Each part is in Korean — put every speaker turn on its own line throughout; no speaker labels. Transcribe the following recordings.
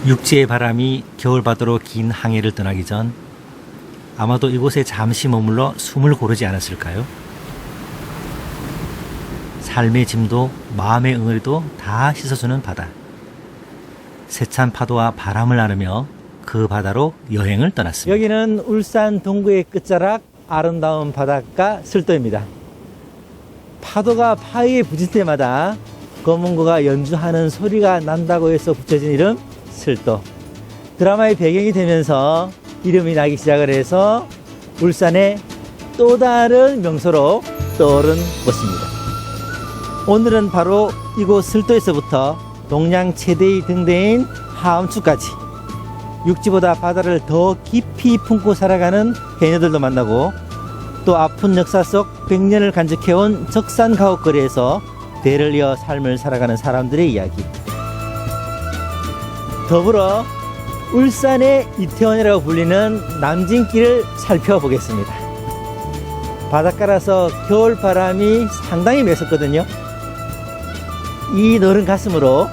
육지의 바람이 겨울바다로 긴 항해를 떠나기 전 아마도 이곳에 잠시 머물러 숨을 고르지 않았을까요? 삶의 짐도 마음의 응어리도 다 씻어주는 바다. 세찬 파도와 바람을 나누며 그 바다로 여행을 떠났습니다. 여기는 울산 동구의 끝자락 아름다운 바닷가 슬도입니다. 파도가 바위에 부딪힐 때마다 검은고가 연주하는 소리가 난다고 해서 붙여진 이름 슬도. 드라마의 배경이 되면서 이름이 나기 시작을 해서 울산의 또 다른 명소로 떠오른 곳입니다. 오늘은 바로 이곳 슬도에서부터 동양 최대의 등대인 하암축까지 육지보다 바다를 더 깊이 품고 살아가는 해녀들도 만나고 또 아픈 역사 속 100년을 간직해온 적산 가옥거리에서 대를 이어 삶을 살아가는 사람들의 이야기, 더불어 울산의 이태원이라고 불리는 남진길을 살펴보겠습니다. 바닷가라서 겨울바람이 상당히 매섭거든요. 이 너른 가슴으로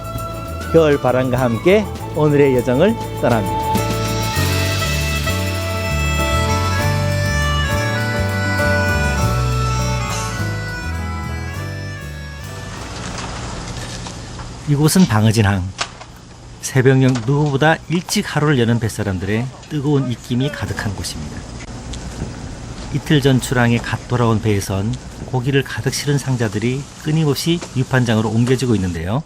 겨울바람과 함께 오늘의 여정을 떠납니다. 이곳은 방어진항. 새벽녘 누구보다 일찍 하루를 여는 뱃사람들의 뜨거운 입김이 가득한 곳입니다. 이틀 전 출항에 갓 돌아온 배에선 고기를 가득 실은 상자들이 끊임없이 유판장으로 옮겨지고 있는데요.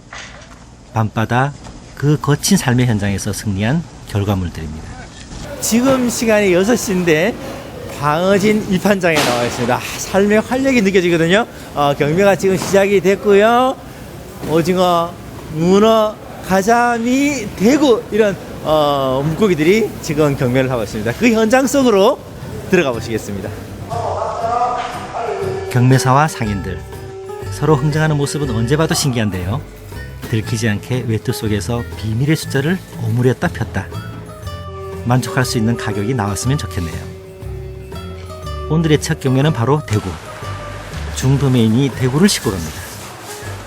밤바다 그 거친 삶의 현장에서 승리한 결과물들입니다. 지금 시간이 6시인데 방어진 입판장에 나와 있습니다. 삶의 활력이 느껴지거든요. 경매가 지금 시작이 됐고요. 오징어, 문어, 가자미, 대구 이런 물고기들이 지금 경매를 하고 있습니다. 그 현장 속으로 들어가 보시겠습니다. 경매사와 상인들 서로 흥정하는 모습은 언제 봐도 신기한데요. 들키지 않게 외투 속에서 비밀의 숫자를 오므렸다 폈다. 만족할 수 있는 가격이 나왔으면 좋겠네요. 오늘의 첫 경매는 바로 대구. 중도메인이 대구를 시고 갑니다.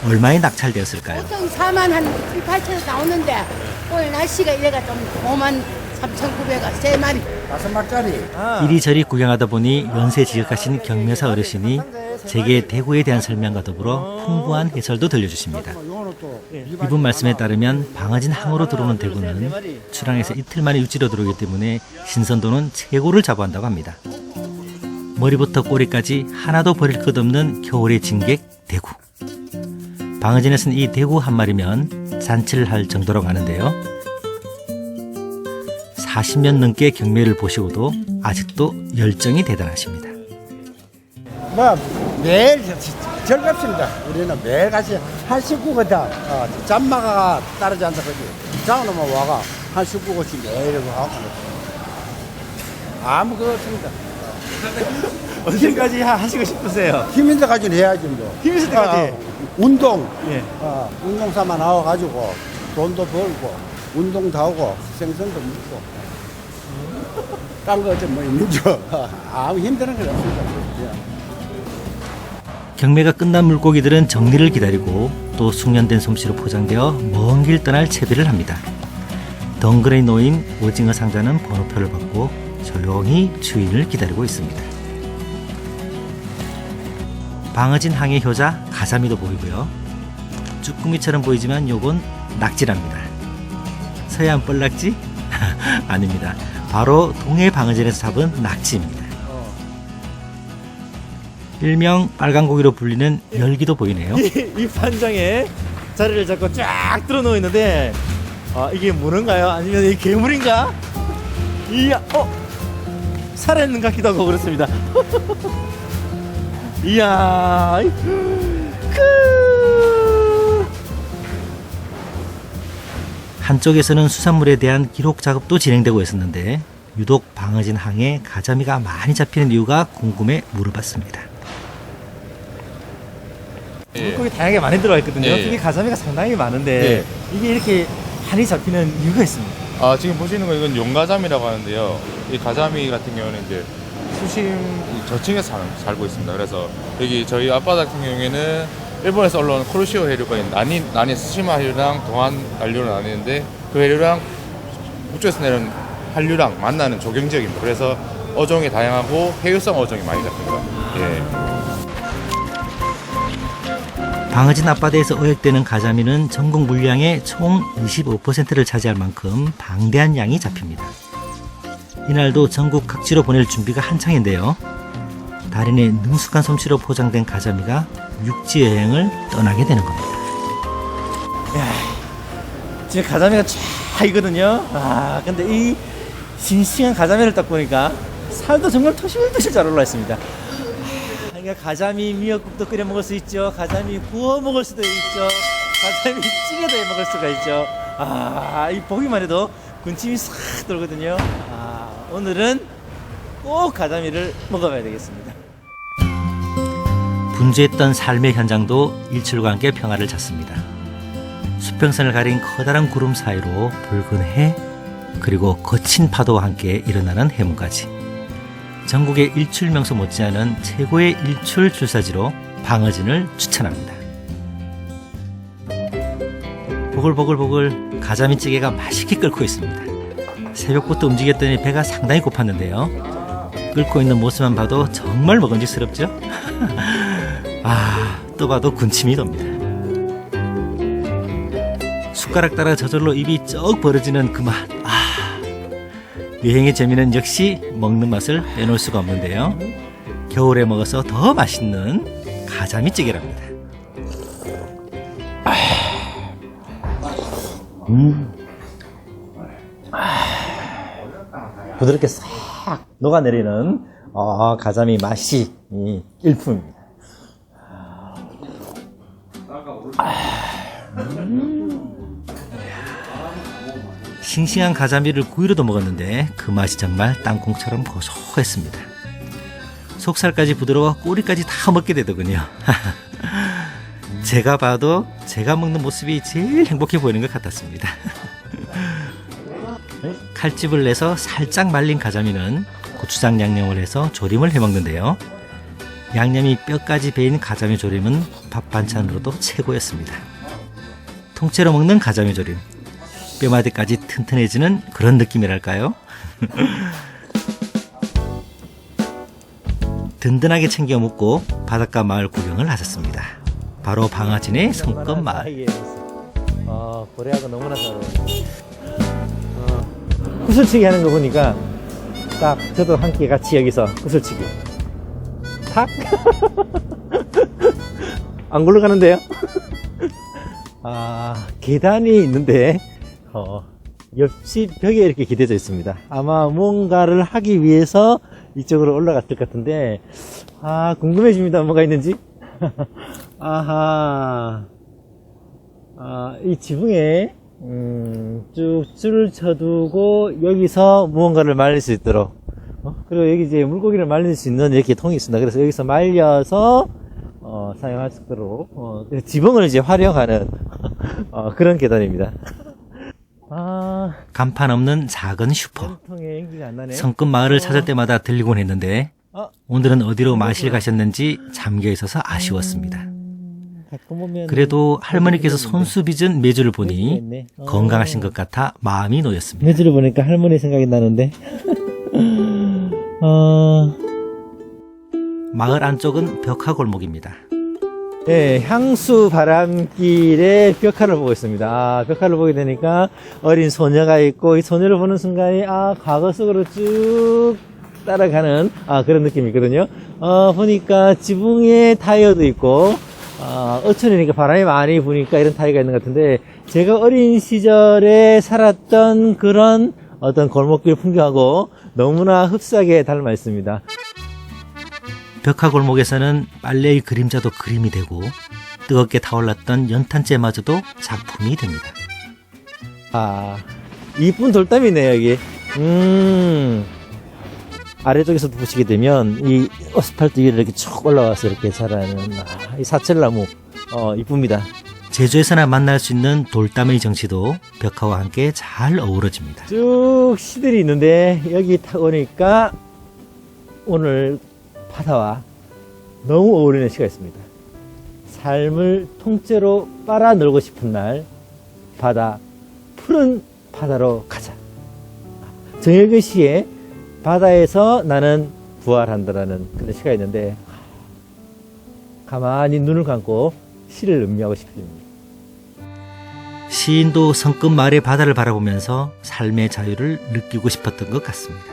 얼마에 낙찰되었을까요?
보통 4만 한 7, 8천원 나오는데 오늘 날씨가 이래가 좀 5만 3,900원 3마리
5마리짜리.
이리저리 구경하다 보니 연세 지극하신 경매사 어르신이 제게 대구에 대한 설명과 더불어 풍부한 해설도 들려주십니다. 이분 말씀에 따르면 방어진 항으로 들어오는 대구는 출항해서 이틀 만에 육지로 들어오기 때문에 신선도는 최고를 자부한다고 합니다. 머리부터 꼬리까지 하나도 버릴 것 없는 겨울의 진객 대구. 방어진에서는 이 대구 한 마리면 잔치를 할 정도라고 하는데요. 40년 넘게 경매를 보시고도 아직도 열정이 대단하십니다.
매일 즐겁습니다. 우리는 매일 같이 한 식구가 잠마가 따르지 않다 그지. 장어만 와가 한 식구씩 매일 하고 아무 그거 없습니다.
언제까지 하시고 싶으세요?
힘인 데까지는 해야지 뭐.
힘 있을 때까지?
운동.
예.
운동 삼아 나와가지고 돈도 벌고 운동도 하고 생선도 먹고 딴 거 좀 뭐 있는죠. 아무 힘드는 건 없습니다.
경매가 끝난 물고기들은 정리를 기다리고 또 숙련된 솜씨로 포장되어 먼 길 떠날 채비를 합니다. 덩그러니 놓인 오징어 상자는 번호표를 받고 조용히 주인을 기다리고 있습니다. 방어진 항의 효자 가자미도 보이고요. 쭈꾸미처럼 보이지만 요건 낙지랍니다. 서해안 뻘낙지? 아닙니다. 바로 동해 방어진에서 잡은 낙지입니다. 일명 빨간 고기로 불리는 열기도 보이네요. 이 판장에 자리를 잡고 쫙 들어놓여 있는데 이게 문어인가요? 아니면 이 괴물인가? 이야, 살아있는 것 같기도 하고 그렇습니다. 이야, 한쪽에서는 수산물에 대한 기록 작업도 진행되고 있었는데 유독 방어진 항에 가자미가 많이 잡히는 이유가 궁금해 물어봤습니다. 물고기 다양하게 많이 들어와 있거든요. 특히 가자미가 상당히 많은데 이게 이렇게 많이 잡히는 이유가 있습니다.
지금 보시는 건 이건 용가자미라고 하는데요. 이 가자미 같은 경우는 이제 수심 저층에서 살고 있습니다. 그래서 여기 저희 앞바다 같은 경우에는 일본에서 올라온 코르시오 해류가 나니 스시마 해류랑 동안 난류로 나뉘는데 그 해류랑 북쪽에서 내려오는 한류랑 만나는 조경 지역입니다. 그래서 어종이 다양하고 해유성 어종이 많이 잡힙니다. 예.
방어진 앞바다에서 어획되는 가자미는 전국 물량의 총 25%를 차지할 만큼 방대한 양이 잡힙니다. 이날도 전국 각지로 보낼 준비가 한창인데요. 달인의 능숙한 솜씨로 포장된 가자미가 육지 여행을 떠나게 되는 겁니다. 지금 가자미가 쫙이거든요. 근데 이 싱싱한 가자미를 딱 보니까 살도 정말 토실토실 잘 올라 있습니다. 그러니까 가자미 미역국도 끓여 먹을 수 있죠. 가자미 구워 먹을 수도 있죠. 가자미 찌개도 해 먹을 수가 있죠. 이 보기만 해도 군침이 싹 돌거든요. 오늘은 꼭 가자미를 먹어봐야 되겠습니다. 분주했던 삶의 현장도 일출과 함께 평화를 찾습니다. 수평선을 가린 커다란 구름 사이로 붉은 해, 그리고 거친 파도와 함께 일어나는 해문까지. 전국의 일출 명소 못지않은 최고의 일출 출사지로 방어진을 추천합니다. 보글보글보글 가자미찌개가 맛있게 끓고 있습니다. 새벽부터 움직였더니 배가 상당히 고팠는데요. 끓고 있는 모습만 봐도 정말 먹음직스럽죠? 또 봐도 군침이 돕니다. 숟가락 따라 저절로 입이 쩍 벌어지는 그 맛. 여행의 재미는 역시 먹는 맛을 빼놓을 수가 없는데요. 겨울에 먹어서 더 맛있는 가자미찌개랍니다. 부드럽게 싹 녹아내리는 가자미 맛이 일품입니다. 싱싱한 가자미를 구이로도 먹었는데 그 맛이 정말 땅콩처럼 고소했습니다. 속살까지 부드러워 꼬리까지 다 먹게 되더군요. 제가 봐도 제가 먹는 모습이 제일 행복해 보이는 것 같았습니다. 칼집을 내서 살짝 말린 가자미는 고추장 양념을 해서 조림을 해먹는데요. 양념이 뼈까지 배인 가자미 조림은 밥 반찬으로도 최고였습니다. 통째로 먹는 가자미 조림, 뼈마디까지 튼튼해지는 그런 느낌이랄까요? 든든하게 챙겨 먹고 바닷가 마을 구경을 하셨습니다. 바로 방아진의 성급 마을. 고래하고 너무나 잘 어울려요. 구슬치기 하는 거 보니까 딱 저도 함께 같이 여기서 구슬치기 탁! 안 굴러가는데요? 계단이 있는데 옆집 벽에 이렇게 기대져 있습니다. 아마 뭔가를 하기 위해서 이쪽으로 올라갔을 것 같은데 궁금해집니다. 뭐가 있는지. 이 지붕에 쭉 줄을 쳐두고 여기서 무언가를 말릴 수 있도록 그리고 여기 이제 물고기를 말릴 수 있는 이렇게 통이 있습니다. 그래서 여기서 말려서 사용할 수 있도록 지붕을 이제 활용하는 그런 계단입니다. 간판 없는 작은 슈퍼. 성급 마을을 찾을 때마다 들리곤 했는데 오늘은 어디로 마실 가셨는지 잠겨 있어서 아쉬웠습니다. 그래도 할머니께서 손수 빚은 메주를 보니 건강하신 것 같아 마음이 놓였습니다. 메주를 보니까 할머니 생각이 나는데. 마을 안쪽은 벽화 골목입니다. 네, 향수 바람길에 벽화를 보고 있습니다. 벽화를 보게 되니까 어린 소녀가 있고 이 소녀를 보는 순간에 과거 속으로 쭉 따라가는 그런 느낌이 있거든요. 보니까 지붕에 타이어도 있고 어촌이니까 바람이 많이 부니까 이런 타이어가 있는 것 같은데 제가 어린 시절에 살았던 그런 어떤 골목길 풍경하고 너무나 흡사하게 닮아 있습니다. 벽화 골목에서는 빨래의 그림자도 그림이 되고 뜨겁게 타올랐던 연탄재마저도 작품이 됩니다. 이쁜 돌담이네요 여기. 아래쪽에서도 보시게 되면 이 아스팔트 위를 이렇게 쭉 올라와서 이렇게 자라는 이 사철나무 이쁩니다. 제주에서나 만날 수 있는 돌담의 정취도 벽화와 함께 잘 어우러집니다. 쭉 시들이 있는데 여기 타고 오니까 오늘 바다와 너무 어울리는 시가 있습니다. 삶을 통째로 빨아 놀고 싶은 날 바다, 푸른 바다로 가자. 정혁의 시에 바다에서 나는 부활한다라는 그런 시가 있는데 가만히 눈을 감고 시를 음미하고 싶습니다. 시인도 성급 마을의 바다를 바라보면서 삶의 자유를 느끼고 싶었던 것 같습니다.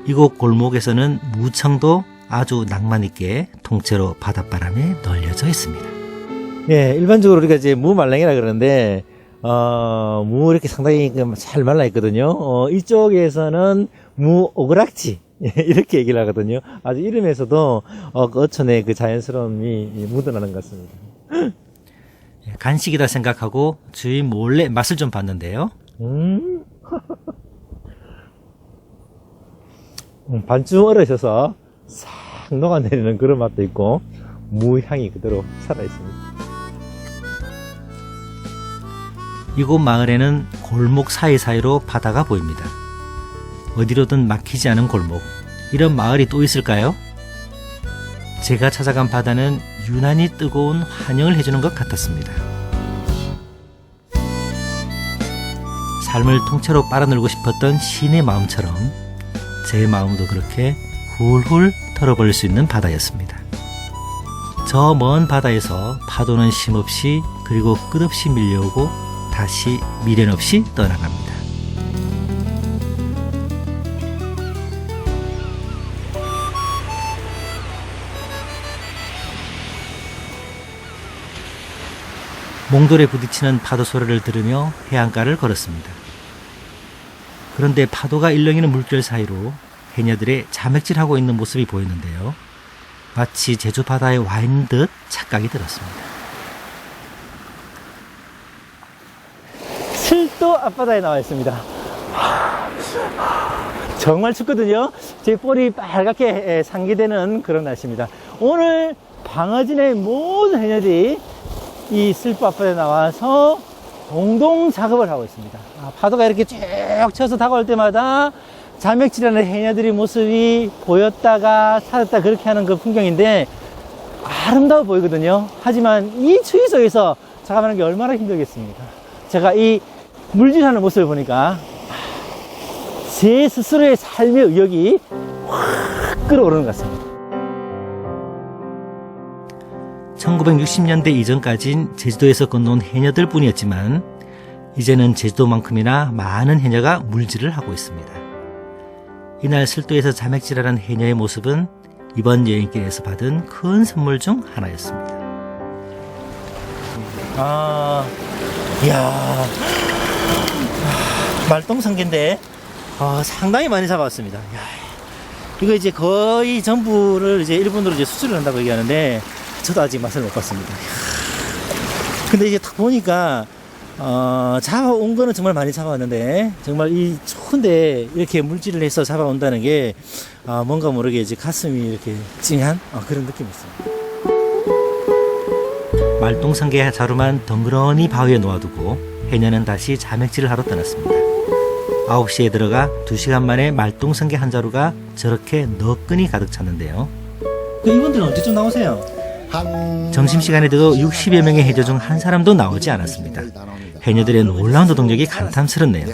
이곳 골목에서는 무청도 아주 낭만 있게 통째로 바닷바람에 널려져 있습니다. 예, 일반적으로 우리가 이제 무말랭이라 그러는데 무 이렇게 상당히 잘 말라 있거든요. 이쪽에서는 무오그락지 이렇게 얘기를 하거든요. 아주 이름에서도 그 어촌의 그 자연스러움이 묻어나는 것 같습니다. 간식이다 생각하고 주인 몰래 맛을 좀 봤는데요. 반쯤 얼어있어서 싹 녹아내리는 그런 맛도 있고 무향이 그대로 살아있습니다. 이곳 마을에는 골목 사이사이로 바다가 보입니다. 어디로든 막히지 않은 골목, 이런 마을이 또 있을까요? 제가 찾아간 바다는 유난히 뜨거운 환영을 해주는 것 같았습니다. 삶을 통째로 빨아들고 싶었던 시인의 마음처럼 제 마음도 그렇게 훌훌 털어버릴 수 있는 바다였습니다. 저 먼 바다에서 파도는 쉼없이 그리고 끝없이 밀려오고 다시 미련 없이 떠나갑니다. 몽돌에 부딪히는 파도 소리를 들으며 해안가를 걸었습니다. 그런데 파도가 일렁이는 물결 사이로 해녀들의 자맥질하고 있는 모습이 보였는데요. 마치 제주 바다에 와 있는 듯 착각이 들었습니다. 실도 앞바다에 나와 있습니다. 정말 춥거든요. 제 볼이 빨갛게 상기되는 그런 날씨입니다. 오늘 방어진의 모든 해녀들이 이 슬프 앞바다에 나와서 공동 작업을 하고 있습니다. 파도가 이렇게 쭉 쳐서 다가올 때마다 자맥질하는 해녀들의 모습이 보였다가 사라졌다 그렇게 하는 그 풍경인데 아름다워 보이거든요. 하지만 이 추위 속에서 작업하는 게 얼마나 힘들겠습니까? 제가 이 물질하는 모습을 보니까 제 스스로의 삶의 의욕이 확 끌어오르는 것 같습니다. 1960년대 이전까진 제주도에서 건너온 해녀들 뿐이었지만 이제는 제주도만큼이나 많은 해녀가 물질을 하고 있습니다. 이날 슬도에서 자맥질하는 해녀의 모습은 이번 여행길에서 받은 큰 선물 중 하나였습니다. 이야, 말똥성게인데 상당히 많이 잡아왔습니다. 이야, 이거 이제 거의 전부를 이제 일본으로 이제 수출을 한다고 얘기하는데 저도 아직 맛을 못 봤습니다. 근데 이제 딱 보니까 잡아온 거는 정말 많이 잡아왔는데 정말 이 추운데 이렇게 물질을 해서 잡아온다는 게 뭔가 모르게 이제 가슴이 이렇게 찡한 그런 느낌이 있습니다. 말똥성게 자루만 덩그러니 바위에 놓아두고 해녀는 다시 자맥질을 하러 떠났습니다. 9시에 들어가 2시간 만에 말똥성게 한 자루가 저렇게 너끈히 가득 찼는데요. 이분들은 언제쯤 나오세요? 점심시간에도 60여 명의 해녀 중 한 사람도 나오지 않았습니다. 해녀들의 놀라운 노동력이 간탐스럽네요.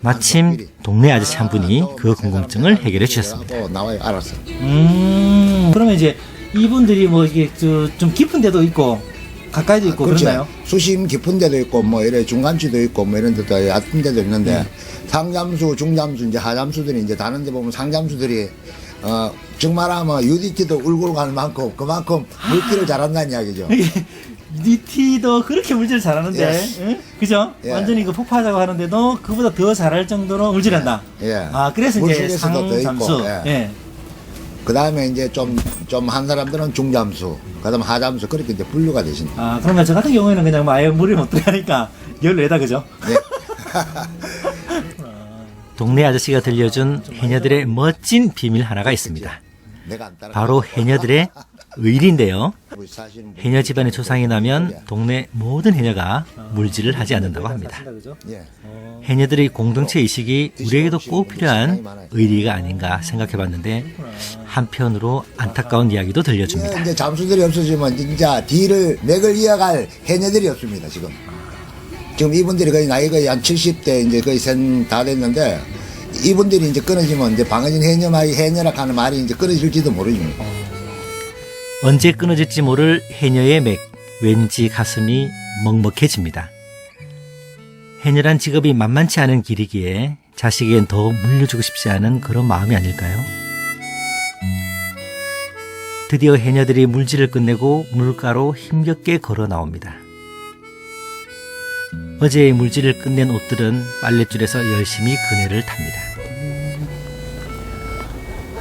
마침 동네 아저씨 한 분이 그 궁금증을 해결해 주셨습니다.
나와요, 알았어.
그러면 이제 이분들이 뭐 이게 좀 깊은 데도 있고 가까이도 있고
그렇죠.
그러나요?
수심 깊은 데도 있고 뭐 이래 중간지도 있고 뭐 이런 데도 얕은 데도 있는데 상잠수, 중잠수, 이제 하잠수들이 이제 다른 데 보면 상잠수들이 정말하면 UDT도 울고 갈 만큼 그만큼 물기를 잘한다는 이야기죠.
니티도 그렇게 물질 잘하는데,
예.
응? 그죠?
예.
완전히 그 폭파하자고 하는데도 그보다 더 잘할 정도로 물질한다.
예.
그래서 이제
물속에서도 더 있고,
상잠수.
예.
예.
그 다음에 이제 좀 한 사람들은 중잠수, 그 다음 하잠수 그렇게 이제 분류가 되신다.
그러면 저 같은 경우에는 그냥 뭐 아예 물이 못 들어가니까 열내다 그죠?
네.
동네 아저씨가 들려준 해녀들의 멋진 비밀 하나가 있습니다.
내가 안 따라.
바로 해녀들의 의리인데요.
우리 사실은
해녀 집안의 조상이 나면 동네 모든 해녀가 물질을 하지 않는다고 합니다.
예.
해녀들의 공동체 의식이 우리에게도 꼭 필요한 의리가 아닌가 생각해봤는데 한편으로 안타까운 이야기도 들려줍니다.
이제 잠수들이 없어지면 진짜 뒤를 맥을 이어갈 해녀들이 없습니다 지금. 지금 이분들이 거의 나이가 한 70대 이제 거의 다 됐는데 이분들이 이제 끊어지면 이제 방어진 해녀라 하는 말이 이제 끊어질지도 모르죠.
언제 끊어질지 모를 해녀의 맥, 왠지 가슴이 먹먹해집니다. 해녀란 직업이 만만치 않은 길이기에 자식에겐 더 물려주고 싶지 않은 그런 마음이 아닐까요? 드디어 해녀들이 물질을 끝내고 물가로 힘겹게 걸어 나옵니다. 어제의 물질을 끝낸 옷들은 빨랫줄에서 열심히 그네를 탑니다.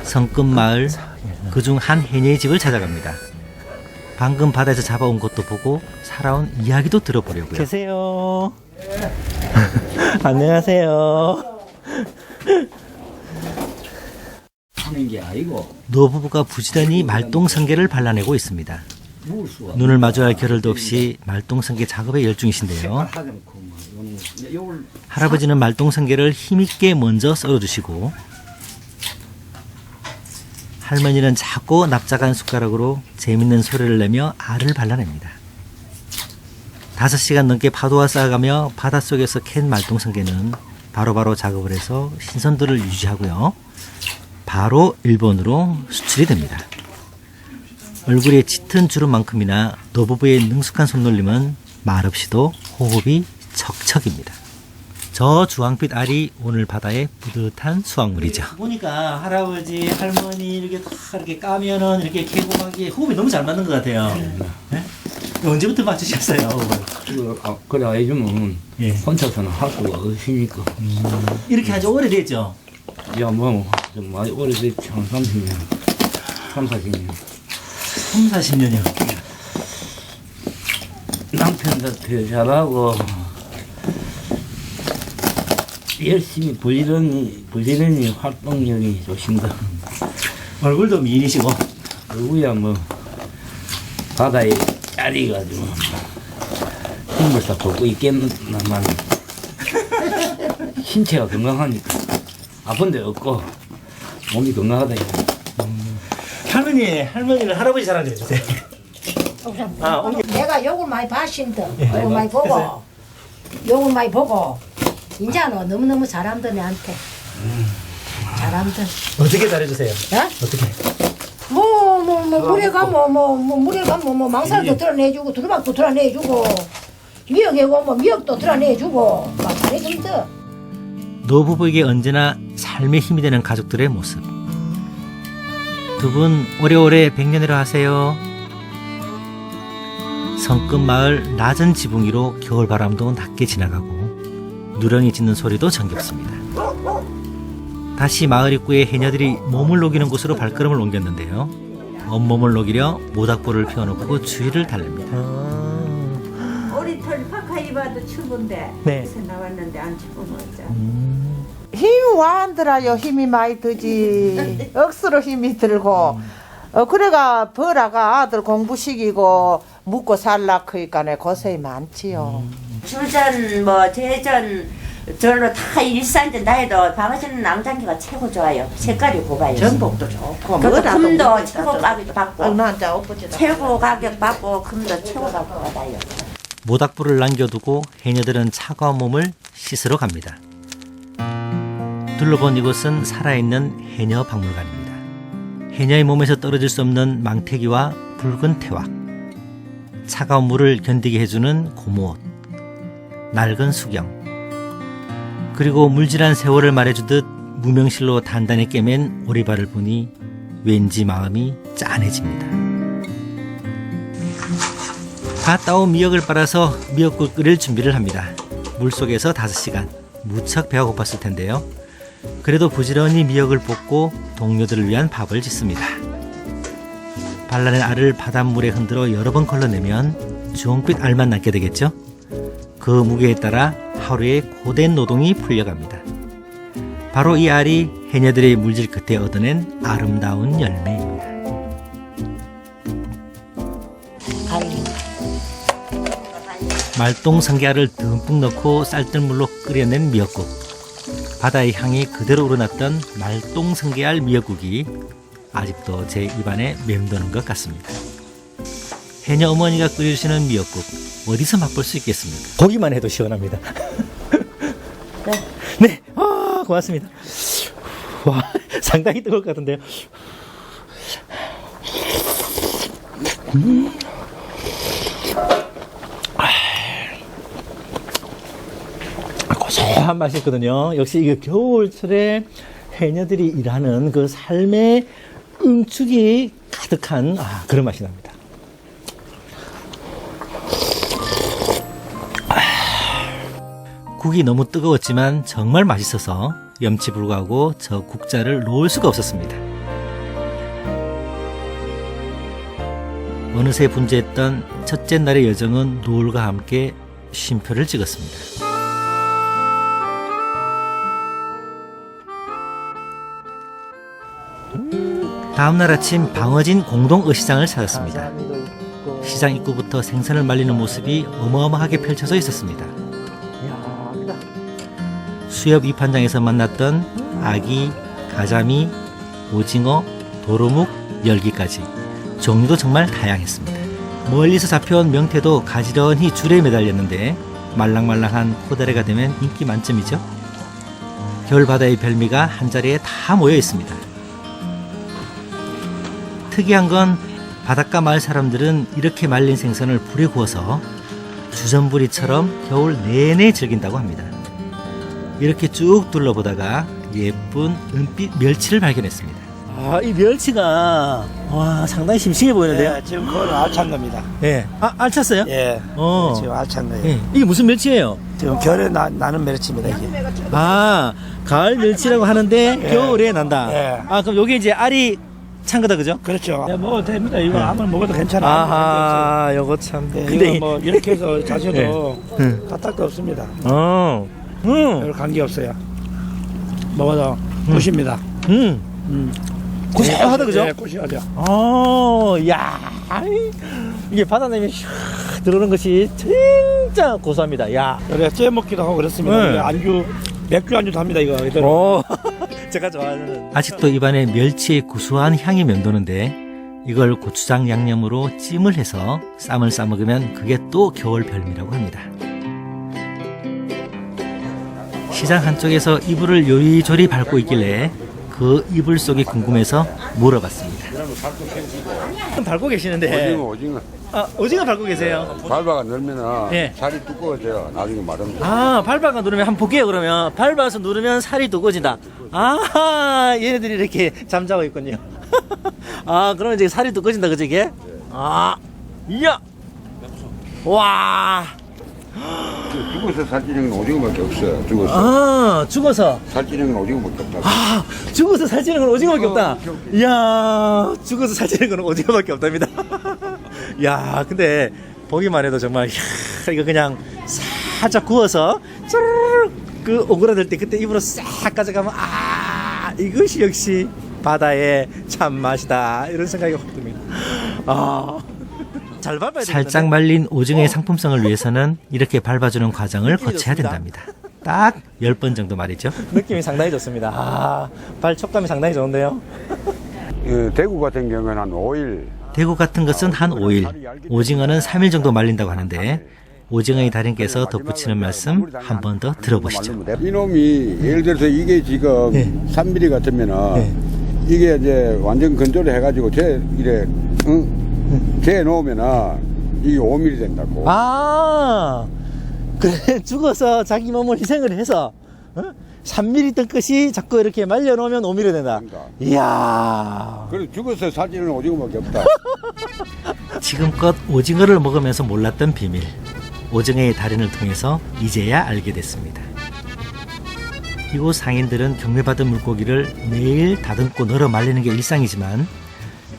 성급 마을, 그중 한 해녀의 집을 찾아갑니다. 방금 바다에서 잡아온 것도 보고 살아온 이야기도 들어보려고요. 계세요. 안녕하세요.
하는 게 아니고
노부부가 부지런히 말똥성게를 발라내고 있습니다.
물 수가
눈을 마주할 겨를도 없이 말똥성게 작업에 열중이신데요.
하겠고 요걸
할아버지는 말똥성게를 힘있게 먼저 썰어주시고 할머니는 작고 납작한 숟가락으로 재밌는 소리를 내며 알을 발라냅니다. 5시간 넘게 파도와 싸워가며 바닷속에서 캔 말똥성게는 바로바로 작업을 해서 신선도를 유지하고요. 바로 일본으로 수출이 됩니다. 얼굴에 짙은 주름만큼이나 노부부의 능숙한 손놀림은 말없이도 호흡이 척척입니다. 저 주황빛 알이 오늘 바다의 뿌듯한 수확물이죠. 보니까 할아버지, 할머니 이렇게 다 이렇게 까면은 이렇게 개고하기 호흡이 너무 잘 맞는 것 같아요. 네? 언제부터 맞추셨어요?
그래 해주면
예.
혼자서는 할 수가 없으니까
이렇게 아주 오래됐죠?
야뭐좀 많이 오래됐지 한 30년 30-40년
30-40년이요.
남편도 더 잘하고 열심히 부지런히 활동력이 좋습니다.
얼굴도 미인이시고.
누구야 뭐 바다에 짜리가지고 힘을 다 걷고 있겠나만 신체가 건강하니까 아픈 데 없고 몸이 건강하다 이거.
할머니는 할아버지 자랑 좀 해주세요.
내가 욕을 많이 봤신다. 욕을 많이 보고, 욕을 많이 보고, 이제는 너무너무 잘한다, 내한테. 잘한다.
어떻게 잘해주세요?
어?
어떻게?
물에 가면, 망살도 드러내주고, 두루박도 드러내주고, 미역에 오면 미역도 드러내주고, 막 잘해준다.
노부부에게 언제나 삶의 힘이 되는 가족들의 모습. 두 분 오래오래 백년으로 하세요. 성급 마을 낮은 지붕 위로 겨울바람도 낮게 지나가고 누렁이 짖는 소리도 정겹습니다. 다시 마을 입구에 해녀들이 몸을 녹이는 곳으로 발걸음을 옮겼는데요. 온몸을 녹이려 모닥불을 피워놓고 주위를 달랩니다.
오리털 파카 입어도 추운데
네.
그래서 나왔는데 안 추우면 어쩌
힘이 와한더라요. 힘이 많이 들지. 억수로 힘이 들고. 그래가 벌아가 아들 공부시키고 묵고 살라 크니까 고생이 많지요.
주전 뭐 대전 절로 다 일산전 나해도 방아쇠는 낭장기가 최고 좋아요. 색깔이 고가요.
전복도 좋고
그리고
뭐라도
금도
우리가
최고
또-
가격 받고
나한테 엎어지다.
최고 가격 받고 금도 최고 가격 받아요.
모닥불을 남겨두고 해녀들은 차가운 몸을 씻으러 갑니다. 둘러본 이곳은 살아있는 해녀 박물관입니다. 해녀의 몸에서 떨어질 수 없는 망태기와 붉은 태왁, 차가운 물을 견디게 해주는 고무옷, 낡은 수경, 그리고 물질한 세월을 말해주듯 무명실로 단단히 꿰맨 오리발을 보니 왠지 마음이 짠해집니다. 다 따온 미역을 빨아서 미역국 끓일 준비를 합니다. 물속에서 5시간, 무척 배가 고팠을 텐데요. 그래도 부지런히 미역을 볶고 동료들을 위한 밥을 짓습니다. 발라낸 알을 바닷물에 흔들어 여러 번 걸러내면 주홍빛 알만 남게 되겠죠? 그 무게에 따라 하루의 고된 노동이 풀려갑니다. 바로 이 알이 해녀들의 물질 끝에 얻어낸 아름다운 열매입니다. 말똥 성게알을 듬뿍 넣고 쌀뜨물로 끓여낸 미역국. 바다의 향이 그대로 우러났던 말똥 성게알 미역국이 아직도 제 입안에 맴도는 것 같습니다. 해녀 어머니가 끓여주시는 미역국 어디서 맛볼 수 있겠습니까? 고기만 해도 시원합니다. 네, 아, 고맙습니다. 와, 상당히 뜨거울 것 같은데요. 고소한 맛이 있거든요. 역시 이거 겨울철에 해녀들이 일하는 그 삶의 응축이 가득한 그런 맛이 납니다. 국이 너무 뜨거웠지만 정말 맛있어서 염치 불구하고 저 국자를 놓을 수가 없었습니다. 어느새 분주했던 첫째 날의 여정은 노을과 함께 쉼표를 찍었습니다. 다음날 아침 방어진 공동어시장을 찾았습니다. 시장 입구부터 생선을 말리는 모습이 어마어마하게 펼쳐져 있었습니다. 수협 입판장에서 만났던 아기, 가자미, 오징어, 도루묵, 열기까지 종류도 정말 다양했습니다. 멀리서 잡혀온 명태도 가지런히 줄에 매달렸는데 말랑말랑한 코다리가 되면 인기 만점이죠. 겨울바다의 별미가 한자리에 다 모여 있습니다. 특이한 건 바닷가 마을 사람들은 이렇게 말린 생선을 불에 구워서 주전부리처럼 겨울 내내 즐긴다고 합니다. 이렇게 쭉 둘러보다가 예쁜 은빛 멸치를 발견했습니다. 이 멸치가 상당히 싱싱해 보이는데요.
예, 지금 그걸 알찬 겁니다.
예. 알찼어요?
예. 지금 알찬 거예요.
예. 이게 무슨 멸치예요?
지금 겨울에 나는 멸치입니다, 이게.
가을 멸치라고 하는데
예.
겨울에 난다.
예.
그럼 여기 이제 알이 찬 거다, 그죠?
그렇죠. 예, 먹어도 됩니다. 이거 아무나 먹어도 괜찮아요.
요거 참.
예,
근데
이거 뭐 이렇게 해서 자셔도 까딱도 없습니다. 별 관계 없어요. 먹어도 굿입니다.
고소하다, 그죠?
예, 굿이하죠.
야, 이게 바다내면 슉 들어오는 것이 진짜 고소합니다. 야.
그래, 째 먹기도 하고 그렇습니다.
네.
안주, 맥주 안주도 합니다, 이거.
제가 좋아하는. 아직도 입안에 멸치의 구수한 향이 맴도는데 이걸 고추장 양념으로 찜을 해서 쌈을 싸 먹으면 그게 또 겨울 별미라고 합니다. 시장 한쪽에서 이불을 요리조리 밟고 있길래 그 이불 속이 궁금해서 물어봤습니다. 밟고 계시는데.
오징어.
오징어 밟고 계세요.
밟아가 넣으면은
예.
살이 두꺼워져요. 나중에 마르면.
밟아가 누르면 한번 볼게요. 그러면 밟아서 누르면 살이 두꺼워진다. 얘네들이 이렇게 잠자고 있군요. 그러면 이제 살이 두꺼워진다, 그죠 이게? 이야. 와.
죽어서 살찌는 건 오징어밖에 없어요. 죽어서.
죽어서.
살찌는 건 오징어밖에 없다.
죽어서 살찌는 건 오징어밖에 없다. 이야, 죽어서 살찌는 건 오징어밖에 없답니다. 야, 근데 보기만 해도 정말 이거 그냥 살짝 구워서 쭈르륵 그 오그라들 때 그때 입으로 싹 가져가면 이것이 역시 바다의 참맛이다 이런 생각이 확 듭니다. 잘 밟아야 되겠는데? 살짝 말린 오징어의 상품성을 위해서는 이렇게 밟아주는 과정을 거쳐야 된답니다. 딱 10번 정도 말이죠. 느낌이 상당히 좋습니다. 발 촉감이 상당히 좋은데요.
대구 같은 경우는 한 5일.
대구 같은 것은 한 5일, 오징어는 3일 정도 말린다고 하는데 오징어의 달인께서 덧붙이는 말씀 한 번 더 들어보시죠.
이놈이 예를 들어서 이게 지금 3mm 같으면은 이게 이제 완전 건조를 해가지고 이래 재 놓으면은 이게 5mm 된다고.
그래 죽어서 자기 몸을 희생을 해서 3mm 뜬 것이 자꾸 이렇게 말려놓으면 5mm 된다. 이야.
그래 죽어서 살찌는 오징어밖에 없다.
지금껏 오징어를 먹으면서 몰랐던 비밀. 오징어의 달인을 통해서 이제야 알게 됐습니다. 이곳 상인들은 경매받은 물고기를 매일 다듬고 널어 말리는 게 일상이지만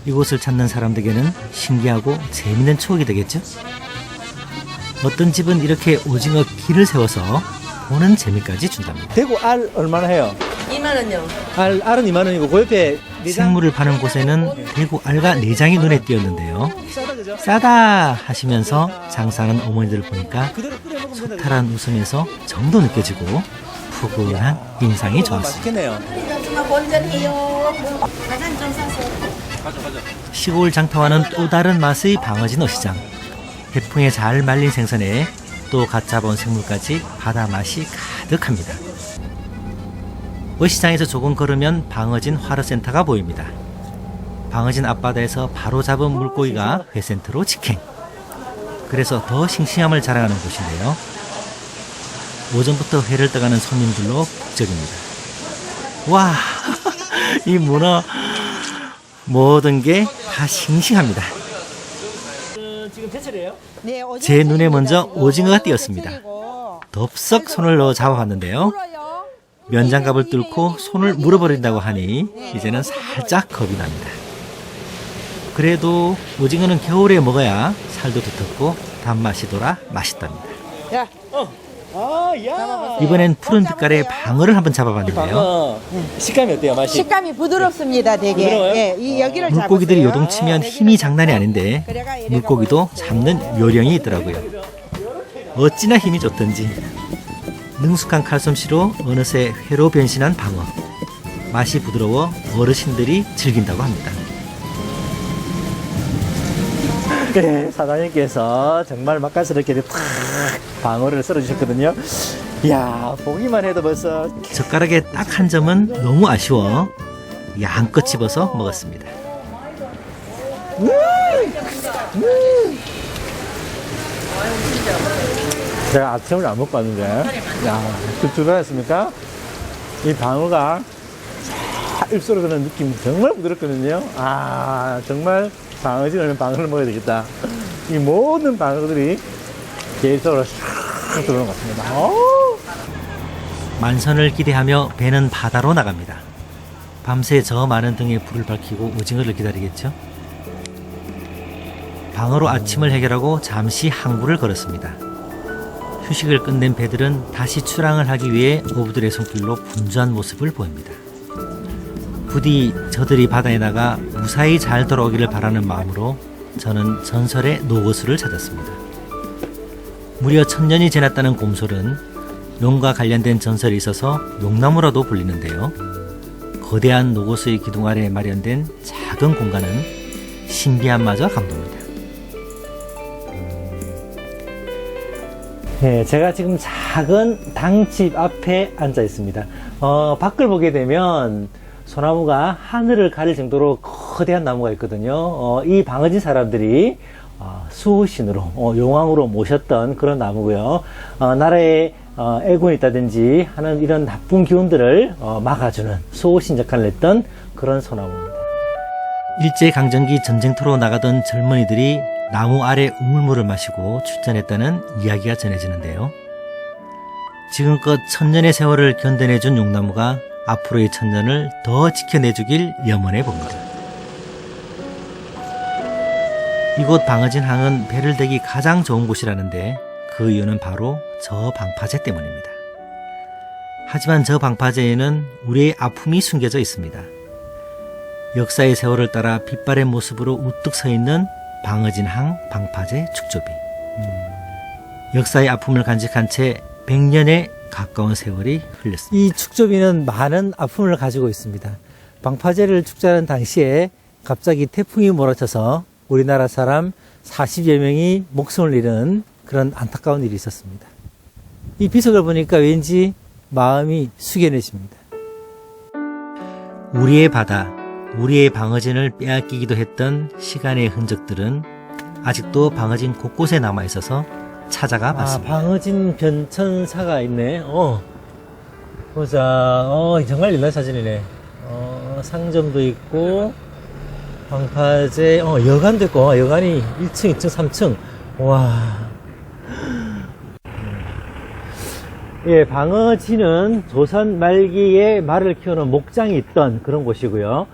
이곳을 찾는 사람들에게는 신기하고 재미있는 추억이 되겠죠? 어떤 집은 이렇게 오징어 길을 세워서 보는 재미까지 준답니다. 대구 알 얼마나 해요?
2만원요.
알은 2만 원이고 그 옆에 생물을 파는 곳에는 대구 알과 내장이 눈에 띄었는데요. 싸다 하시면서 장사하는 어머니들을 보니까 소탈한 웃음에서 정도 느껴지고 푸근한 인상이 좋았습니다.
정말 본전해요. 가장 좀 사서.
시골 장터와는 또 다른 맛의 방어진 어시장. 해풍에 잘 말린 생선에 또 갓 잡아온 생물까지 바다 맛이 가득합니다. 어시장에서 조금 걸으면 방어진 화로센터가 보입니다. 방어진 앞바다에서 바로 잡은 물고기가 회센터로 직행. 그래서 더 싱싱함을 자랑하는 곳인데요. 오전부터 회를 떠가는 손님들로 북적입니다. 와, 이 문어 모든 게 다 싱싱합니다.
지금 제철이에요?
네,
제 눈에 먼저 오징어가 띄었습니다. 덥석 손을 넣어 잡아봤는데요. 면장갑을 뚫고 손을 물어버린다고 하니 이제는 살짝 겁이 납니다. 그래도 오징어는 겨울에 먹어야 살도 두텁고 단맛이 돌아 맛있답니다.
야,
이번엔 푸른 빛깔의 방어를 한번 잡아봤는데요.
식감이 어때요, 맛이?
식감이 부드럽습니다, 되게.
부드러워요?
예, 이 여기를
물고기들이
잡으세요.
요동치면 힘이 장난이 아닌데 물고기도 잡는 요령이 있더라고요. 어찌나 힘이 좋던지 능숙한 칼솜씨로 어느새 회로 변신한 방어. 맛이 부드러워 어르신들이 즐긴다고 합니다.
네, 사장님께서 정말 맛깔스럽게 탁 방어를 썰어주셨거든요. 이야, 보기만 해도 벌써.
젓가락에 딱 한 점은 너무 아쉬워 양껏 집어서 먹었습니다.
제가 아침을 안 먹고 왔는데, 야, 두툼하셨습니까? 이 방어가 싹 입술에 드는 느낌 정말 부드럽거든요. 아, 정말 방어진을 방어를 먹어야 되겠다. 이 모든 방어들이 계속으로 싹 들어오는 것 같습니다.
만선을 기대하며 배는 바다로 나갑니다. 밤새 저 많은 등에 불을 밝히고 오징어를 기다리겠죠. 방어로 아침을 해결하고 잠시 항구를 걸었습니다. 휴식을 끝낸 배들은 다시 출항을 하기 위해 어부들의 손길로 분주한 모습을 보입니다. 부디 저들이 바다에 나가 무사히 잘 돌아오기를 바라는 마음으로 저는 전설의 노고수를 찾았습니다. 무려 1000년이 지났다는 곰솔은 용과 관련된 전설이 있어서 용나무라도 불리는데요. 거대한 노고수의 기둥 아래에 마련된 작은 공간은 신비함마저 감돕니다.
네, 제가 지금 작은 당집 앞에 앉아 있습니다. 밖을 보게 되면 소나무가 하늘을 가릴 정도로 거대한 나무가 있거든요. 이 방어진 사람들이 수호신으로 용왕으로 모셨던 그런 나무고요. 나라에 애군이 있다든지 하는 이런 나쁜 기운들을 막아주는 수호신 역할을 했던 그런 소나무입니다.
일제강점기 전쟁터로 나가던 젊은이들이 나무 아래 우물물을 마시고 출전했다는 이야기가 전해지는데요. 지금껏 1000년의 세월을 견뎌내준 용나무가 앞으로의 1000년을 더 지켜내주길 염원해 봅니다. 이곳 방어진항은 배를 대기 가장 좋은 곳이라는데 그 이유는 바로 저 방파제 때문입니다. 하지만 저 방파제에는 우리의 아픔이 숨겨져 있습니다. 역사의 세월을 따라 빛바랜 모습으로 우뚝 서 있는 방어진항 방파제 축조비. 역사의 아픔을 간직한 채 100년에 가까운 세월이 흘렸습니다.
이 축조비는 많은 아픔을 가지고 있습니다. 방파제를 축제하는 당시에 갑자기 태풍이 몰아쳐서 우리나라 사람 40여 명이 목숨을 잃은 그런 안타까운 일이 있었습니다. 이 비석을 보니까 왠지 마음이 숙연해집니다.
우리의 바다, 우리의 방어진을 빼앗기기도 했던 시간의 흔적들은 아직도 방어진 곳곳에 남아있어서 찾아가 봤습니다.
방어진 변천사가 있네. 보자. 정말 옛날 사진이네. 상점도 있고, 방파제, 여관도 있고, 여관이 1층, 2층, 3층. 와. 예, 방어진은 조선 말기에 말을 키우는 목장이 있던 그런 곳이고요.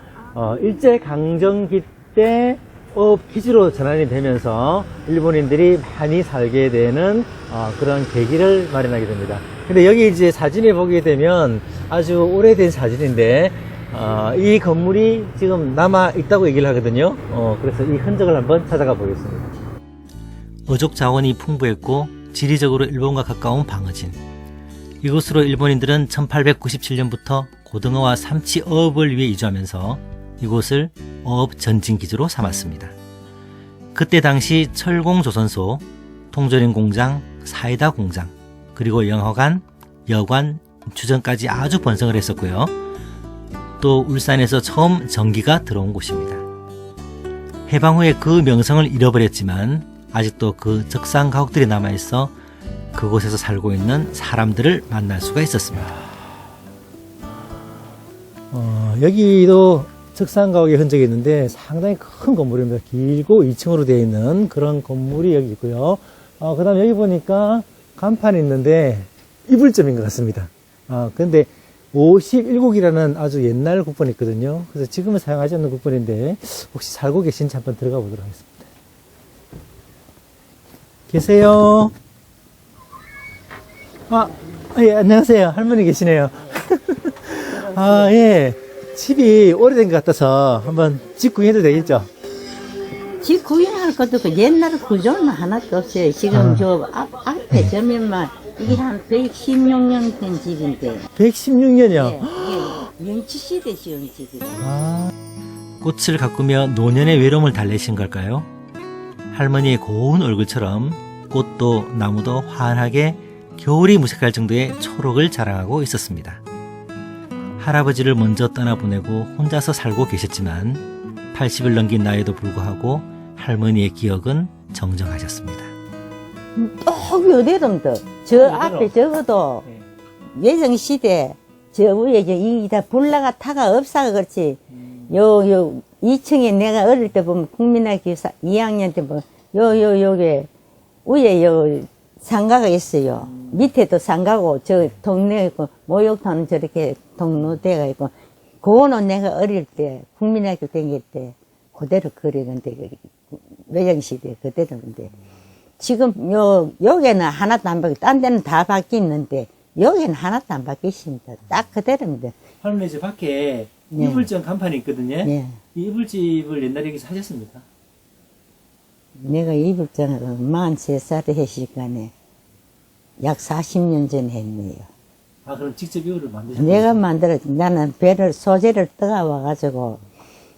일제강점기 때 기지로 전환이 되면서 일본인들이 많이 살게 되는 그런 계기를 마련하게 됩니다. 근데 여기 이제 사진에 보게 되면 아주 오래된 사진인데 이 건물이 지금 남아 있다고 얘기를 하거든요. 그래서 이 흔적을 한번 찾아가 보겠습니다.
어족 자원이 풍부했고 지리적으로 일본과 가까운 방어진. 이곳으로 일본인들은 1897년부터 고등어와 삼치 어업을 위해 이주하면서 이곳을 어업 전진 기지로 삼았습니다. 그때 당시 철공조선소, 통조림 공장, 사이다 공장, 그리고 영화관, 여관, 주점까지 아주 번성을 했었고요. 또 울산에서 처음 전기가 들어온 곳입니다. 해방 후에 그 명성을 잃어버렸지만 아직도 그 적산 가옥들이 남아있어 그곳에서 살고 있는 사람들을 만날 수가 있었습니다.
여기도 적산가옥의 흔적이 있는데 상당히 큰 건물입니다. 길고 2층으로 되어 있는 그런 건물이 여기 있고요. 그 다음에 여기 보니까 간판이 있는데 이불점인 것 같습니다. 근데 51국이라는 아주 옛날 국본이 있거든요. 그래서 지금은 사용하지 않는 국본인데 혹시 살고 계신지 한번 들어가 보도록 하겠습니다. 계세요? 예, 안녕하세요. 할머니 계시네요. 예. 집이 오래된 것 같아서 한번 집 구경해도 되겠죠?
집 구경할 것도 없고 옛날 구조는 하나도 없어요. 지금 저 앞에 저면만 이게 한 116년 된 집인데.
116년이요?
예, 이게 명치시대 지은 집이에요.
꽃을 가꾸며 노년의 외로움을 달래신 걸까요? 할머니의 고운 얼굴처럼 꽃도 나무도 환하게 겨울이 무색할 정도의 초록을 자랑하고 있었습니다. 할아버지를 먼저 떠나보내고 혼자서 살고 계셨지만 80을 넘긴 나이에도 불구하고 할머니의 기억은 정정하셨습니다.
또 요대름도 저 앞에 적어도 예정시대 저 위에 이다 불나가 타가 없어가 그렇지. 요 2층에 내가 어릴 때 보면 국민학교 2학년 때 보면 요게 위에 요 상가가 있어요. 밑에도 상가고 저 동네에 있고 목욕탕은 저렇게 동로대가 있고 그거는 내가 어릴 때 국민학교 다닐 때 그대로 그리는데 외정시대 그대로인데 지금 여기는 하나도 안 바뀌고 딴 데는 다 바뀌었는데 여기는 하나도 안 바뀌었습니다. 딱 그대로입니다.
할머니 집 밖에
네.
이불점 간판이 있거든요.
네.
이 이불집을 옛날에 여기서 하셨습니까?
내가 이불장을 43살에 했으니까네 약 40년 전에 했네요.
그럼 직접 이불을 만드셨어요?
내가 나는 배를 소재를 떠가와가지고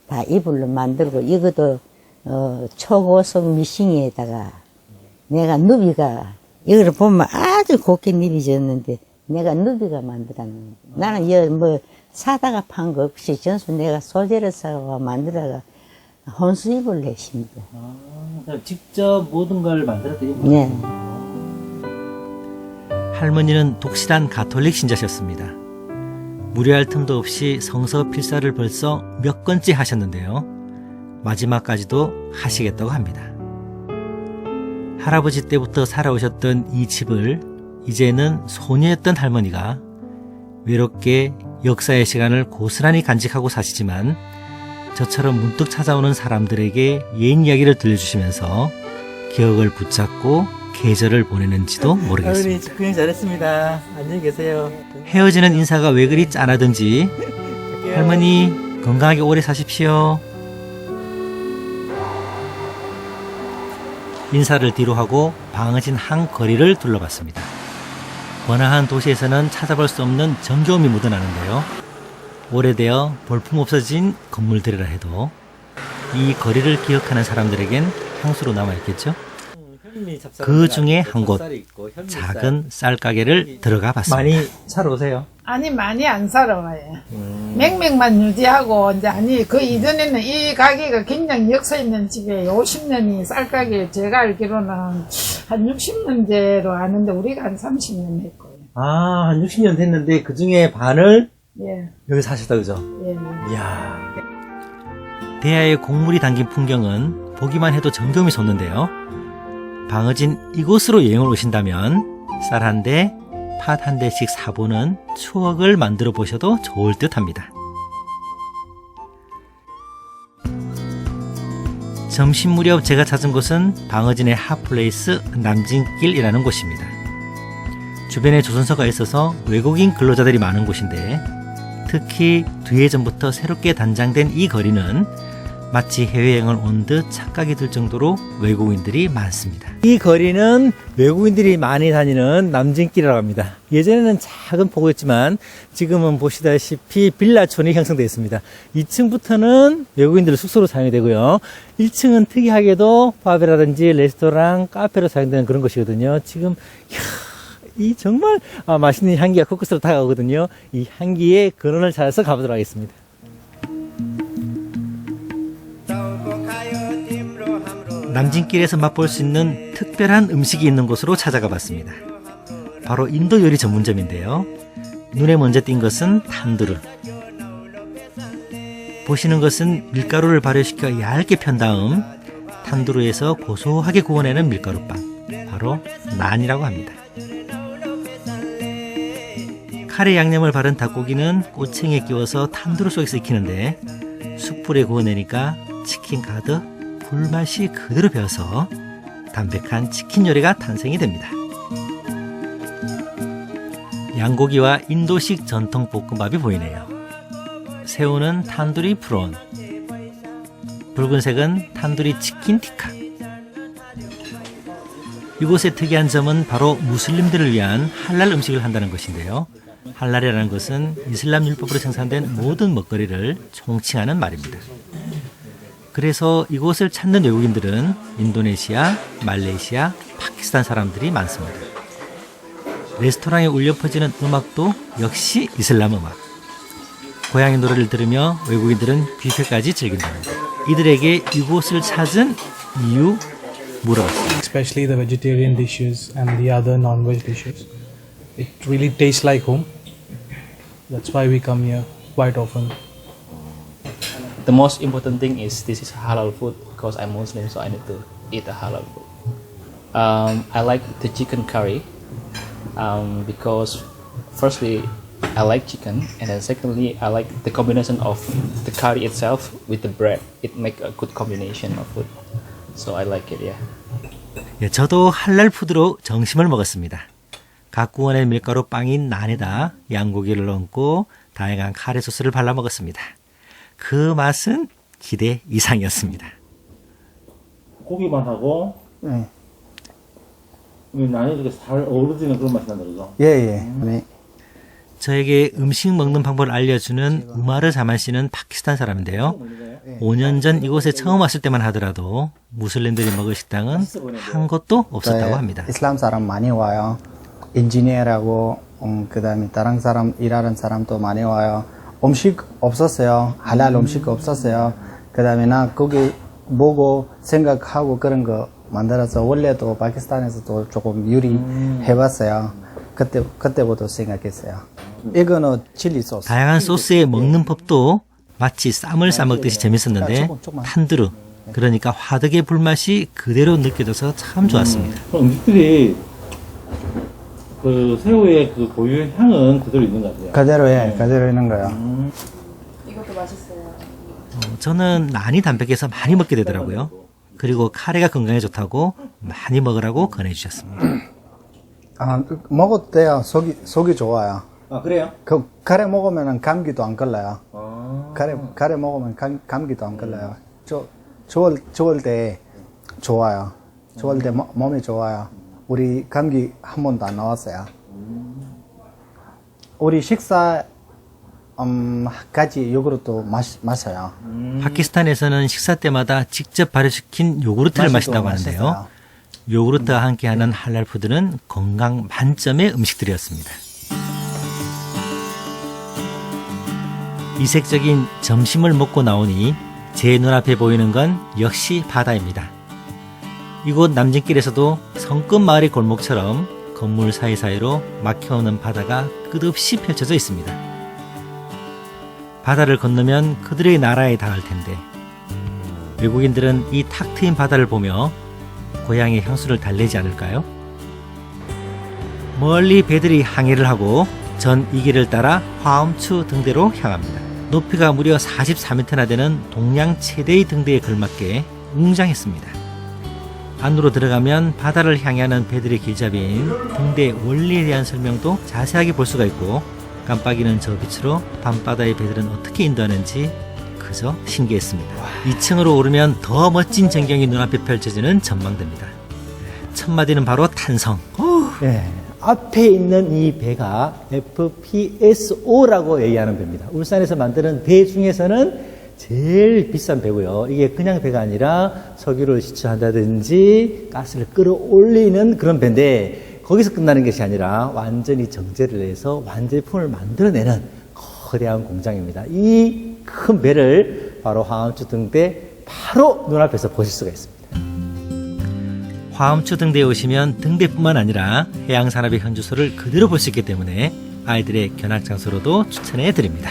다 이불로 만들고 이것도 초고속 미싱에다가 내가 누비가 이걸 보면 아주 곱게 누비졌는데 내가 누비가 만들었는 나는 뭐 사다가 판 거 없이 전수 내가 소재를 사고 만들어가 혼수 이불을 했습니다.
그럼 직접 모든 걸 만들었던 이불?
네.
할머니는 독실한 가톨릭 신자셨습니다. 무리할 틈도 없이 성서 필사를 벌써 몇 건째 하셨는데요. 마지막까지도 하시겠다고 합니다. 할아버지 때부터 살아오셨던 이 집을 이제는 소녀였던 할머니가 외롭게 역사의 시간을 고스란히 간직하고 사시지만 저처럼 문득 찾아오는 사람들에게 옛 이야기를 들려주시면서 기억을 붙잡고 계절을 보내는지도 모르겠습니다.
할머니 구경 잘했습니다. 안녕히 계세요.
헤어지는 인사가 왜 그리 짠하든지 할머니 건강하게 오래 사십시오. 인사를 뒤로 하고 방어진 한 거리를 둘러봤습니다. 번화한 도시에서는 찾아볼 수 없는 정겨움이 묻어나는데요. 오래되어 볼품없어진 건물들이라 해도 이 거리를 기억하는 사람들에겐 향수로 남아있겠죠. 그 중에 한 곳 작은 쌀가게를 들어가 봤습니다.
많이 사러 오세요?
아니 많이 안 살아와요. 맹맹만 유지하고 이제 아니 그 이전에는 이 가게가 굉장히 역사 있는 집에 50년이 쌀가게 제가 알기로는 한 60년째로 아는데 우리가 한 30년 했고요.
한 60년 됐는데 그 중에 반을
예.
여기 사셨다 그죠?
예.
이야.
대야의 곡물이 담긴 풍경은 보기만 해도 정겨움이 솟는데요. 방어진 이곳으로 여행을 오신다면 쌀 한 대, 팥 한 대씩 사보는 추억을 만들어 보셔도 좋을 듯 합니다. 점심 무렵 제가 찾은 곳은 방어진의 핫플레이스 남진길이라는 곳입니다. 주변에 조선소가 있어서 외국인 근로자들이 많은 곳인데 특히 2해 전부터 새롭게 단장된 이 거리는 마치 해외여행을 온 듯 착각이 들 정도로 외국인들이 많습니다. 이 거리는 외국인들이 많이 다니는 남진길이라고 합니다. 예전에는 작은 포구였지만 지금은 보시다시피 빌라촌이 형성되어 있습니다. 2층부터는 외국인들 숙소로 사용이 되고요. 1층은 특이하게도 밥이라든지 레스토랑, 카페로 사용되는 그런 곳이거든요. 지금 이 정말 맛있는 향기가 코끝으로 다가오거든요. 이 향기의 근원을 찾아서 가보도록 하겠습니다. 남진길에서 맛볼 수 있는 특별한 음식이 있는 곳으로 찾아가 봤습니다. 바로 인도 요리 전문점인데요. 눈에 먼저 띈 것은 탄두르. 보시는 것은 밀가루를 발효시켜 얇게 편 다음 탄두르에서 고소하게 구워내는 밀가루빵, 바로 난이라고 합니다. 카레 양념을 바른 닭고기는 꼬챙이에 끼워서 탄두르 속에서 익히는데 숯불에 구워내니까 치킨 가득 불맛이 그대로 배어서 담백한 치킨 요리가 탄생이 됩니다. 양고기와 인도식 전통 볶음밥이 보이네요. 새우는 탄두리 프론, 붉은색은 탄두리 치킨 티카. 이곳의 특이한 점은 바로 무슬림들을 위한 할랄 음식을 한다는 것인데요. 할랄이라는 것은 이슬람 율법으로 생산된 모든 먹거리를 총칭하는 말입니다. 그래서 이곳을 찾는 외국인들은 인도네시아, 말레이시아, 파키스탄 사람들이 많습니다. 레스토랑에 울려 퍼지는 음악도 역시 이슬람 음악. 고향의 노래를 들으며 외국인들은 뷔페까지 즐긴답니다. 이들에게 이곳을 찾은 이유 물어봤습니다.
Especially the vegetarian dishes and the other non-veg dishes. It really tastes like home. That's why we come here quite often.
The most important thing is this is halal food because I'm Muslim, so I need to eat a halal food. I like the chicken curry because firstly I like chicken, and then secondly I like the combination of the curry itself with the bread. It makes a good combination of food, so I like it. Yeah.
예, 저도 할랄 푸드로 정심을 먹었습니다. 각 구원의 밀가루 빵인 난에다 양고기를 얹고 다양한 카레 소스를 발라 먹었습니다. 그 맛은 기대 이상이었습니다.
고기만 하고
네.
난이 이렇게 잘 어우러지는 그런 맛이 난다 그죠?
예. 네.
저에게 음식 먹는 방법을 알려주는 우마르 자만 씨는 파키스탄 사람인데요. 5년 전 이곳에 처음 왔을 때만 하더라도 무슬림들이 먹을 식당은 한 곳도 없었다고 합니다.
이슬람 사람 많이 와요. 인지니어라고 그다음에 다른 사람 일하는 사람도 많이 와요. 음식 없었어요. 할랄 음식 없었어요. 그다음에 나 거기 보고 생각하고 그런 거 만들어서 원래도 파키스탄에서도 조금 요리 해봤어요. 그때부터 생각했어요. 이거는 칠리 소스.
다양한 소스에 먹는 법도 마치 쌈을 싸먹듯이 재밌었는데 탄두르, 그러니까 화덕의 불맛이 그대로 느껴져서 참 좋았습니다.
음식들이 그 새우의 그 고유의 향은 그대로 있는 것 같아요.
그대로 있는 거예요.
이것도 맛있어요.
저는 난이 담백해서 많이 먹게 되더라고요. 그리고 카레가 건강에 좋다고 많이 먹으라고 권해주셨습니다.
먹어도 돼요. 속이 좋아요.
아, 그래요?
그 카레 먹으면 감기도 안 걸려요. 카레 먹으면 감기도 안 걸려요. 좋을 때 좋아요. 좋을 때 몸이 좋아요. 우리 감기 한 번도 안 나왔어요. 우리 식사 같이 요구르트 마셔요.
파키스탄에서는 식사 때마다 직접 발효시킨 요구르트를 마신다고 하는데요.
맛있어요.
요구르트와 함께하는 할랄 푸드는 건강 만점의 음식들이었습니다. 이색적인 점심을 먹고 나오니 제 눈앞에 보이는 건 역시 바다입니다. 이곳 남진길에서도 성급 마을의 골목처럼 건물 사이사이로 막혀오는 바다가 끝없이 펼쳐져 있습니다. 바다를 건너면 그들의 나라에 닿을 텐데 외국인들은 이 탁 트인 바다를 보며 고향의 향수를 달래지 않을까요? 멀리 배들이 항해를 하고 전 이 길을 따라 화엄추 등대로 향합니다. 높이가 무려 44m나 되는 동양 최대의 등대에 걸맞게 웅장했습니다. 안으로 들어가면 바다를 향하는 배들의 길잡이인 등대 원리에 대한 설명도 자세하게 볼 수가 있고 깜빡이는 저 빛으로 밤바다의 배들은 어떻게 인도하는지 그 그저 신기했습니다. 2층으로 오르면 더 멋진 전경이 눈앞에 펼쳐지는 전망대입니다. 첫 마디는 바로 탄성.
네, 앞에 있는 이 배가 FPSO라고 얘기하는 배입니다. 울산에서 만드는 배 중에서는 제일 비싼 배고요. 이게 그냥 배가 아니라 석유를 시추한다든지 가스를 끌어올리는 그런 배인데 거기서 끝나는 것이 아니라 완전히 정제를 해서 완제품을 만들어내는 거대한 공장입니다. 이 큰 배를 바로 화암추 등대 바로 눈앞에서 보실 수가 있습니다.
화암추 등대에 오시면 등대뿐만 아니라 해양산업의 현주소를 그대로 볼 수 있기 때문에 아이들의 견학장소로도 추천해 드립니다.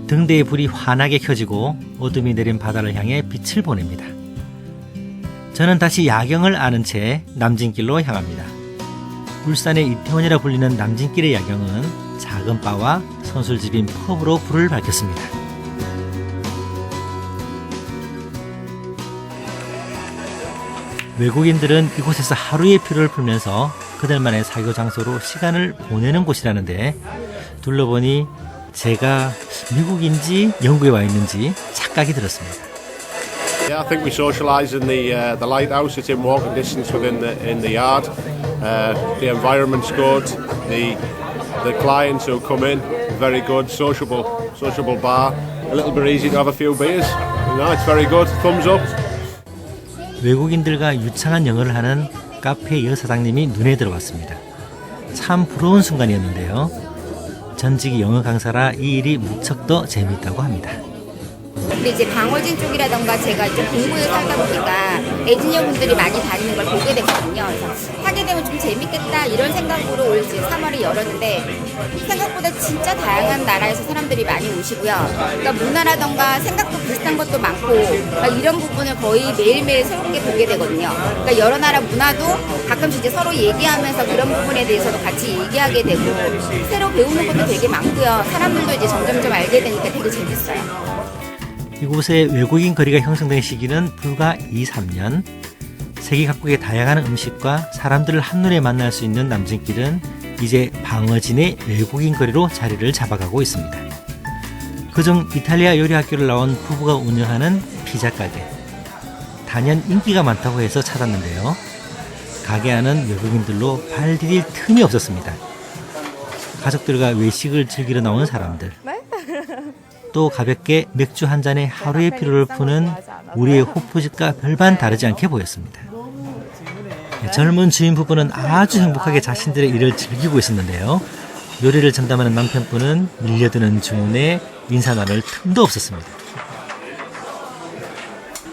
등대의 불이 환하게 켜지고 어둠이 내린 바다를 향해 빛을 보냅니다. 저는 다시 야경을 아는 채 남진길로 향합니다. 울산의 이태원이라 불리는 남진길의 야경은 작은 바와 선술집인 펍으로 불을 밝혔습니다. 외국인들은 이곳에서 하루의 피로를 풀면서 그들만의 사교 장소로 시간을 보내는 곳이라는데 둘러보니 제가 미국인지 영국에 와 있는지 착각이 들었습니다.
Yeah, I think we socialise in the lighthouse. It's in walking distance within the yard. The environment's good. The clients who come in, very good. Sociable bar. A little bit easy to have a few beers. No, it's very good. Thumbs up.
외국인들과 유창한 영어를 하는 카페 여사장님이 눈에 들어왔습니다. 참 부러운 순간이었는데요. 전직이 영어 강사라 이 일이 무척 더 재미있다고 합니다.
근데 이제 방어진 쪽이라던가 제가 이제 동구에 살다 보니까 에지니어 분들이 많이 다니는 걸 보게 됐거든요. 그래서 하게 되면 좀 재밌겠다 이런 생각으로 올 3월에 열었는데 생각보다 진짜 다양한 나라에서 사람들이 많이 오시고요. 그러니까 문화라던가 생각도 비슷한 것도 많고 이런 부분을 거의 매일매일 새롭게 보게 되거든요. 그러니까 여러 나라 문화도 가끔씩 이제 서로 얘기하면서 그런 부분에 대해서도 같이 얘기하게 되고 새로 배우는 것도 되게 많고요. 사람들도 이제 점점점 알게 되니까 되게 재밌어요.
이곳에 외국인 거리가 형성된 시기는 불과 2-3년. 세계 각국의 다양한 음식과 사람들을 한눈에 만날 수 있는 남진길은 이제 방어진의 외국인 거리로 자리를 잡아가고 있습니다. 그중 이탈리아 요리학교를 나온 부부가 운영하는 피자 가게. 단연 인기가 많다고 해서 찾았는데요. 가게 안은 외국인들로 발 디딜 틈이 없었습니다. 가족들과 외식을 즐기러 나온 사람들. 또 가볍게 맥주 한 잔에 하루의 피로를 푸는 우리의 호프집과 별반 다르지 않게 보였습니다. 젊은 주인 부부는 아주 행복하게 자신들의 일을 즐기고 있었는데요. 요리를 전담하는 남편분은 밀려드는 주문에 인사 나눌 틈도 없었습니다.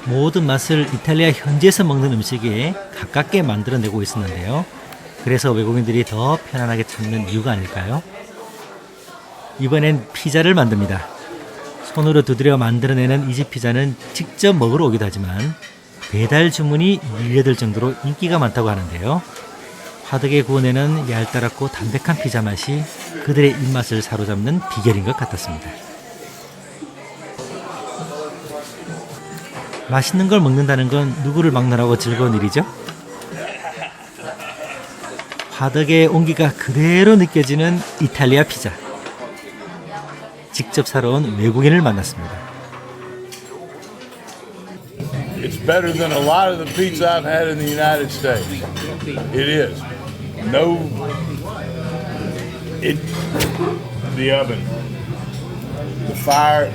모든 맛을 이탈리아 현지에서 먹는 음식에 가깝게 만들어내고 있었는데요. 그래서 외국인들이 더 편안하게 찾는 이유가 아닐까요? 이번엔 피자를 만듭니다. 손으로 두드려 만들어내는 이 집 피자는 직접 먹으러 오기도 하지만 배달 주문이 밀려들 정도로 인기가 많다고 하는데요. 화덕에 구워내는 얄따랗고 담백한 피자 맛이 그들의 입맛을 사로잡는 비결인 것 같았습니다. 맛있는 걸 먹는다는 건 누구를 막론하고 즐거운 일이죠? 화덕의 온기가 그대로 느껴지는 이탈리아 피자. 직접 사러 온 외국인을 만났습니다.
It's better than a lot of the pizza I've had in the United States. It is. The oven, the fire,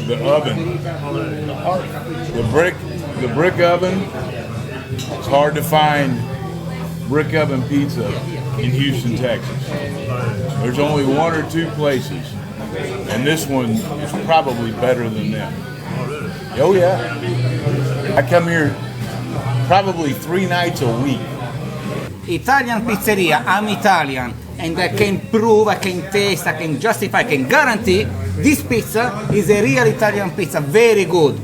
the oven, the brick oven. It's hard to find brick oven pizza in Houston, Texas. There's only one or two places. And this one is probably better than them. Oh yeah. I come here probably 3 nights a week.
Italian pizzeria, I'm Italian, and I can prove, I can taste, I can justify, I can guarantee this pizza is a real Italian pizza, very good.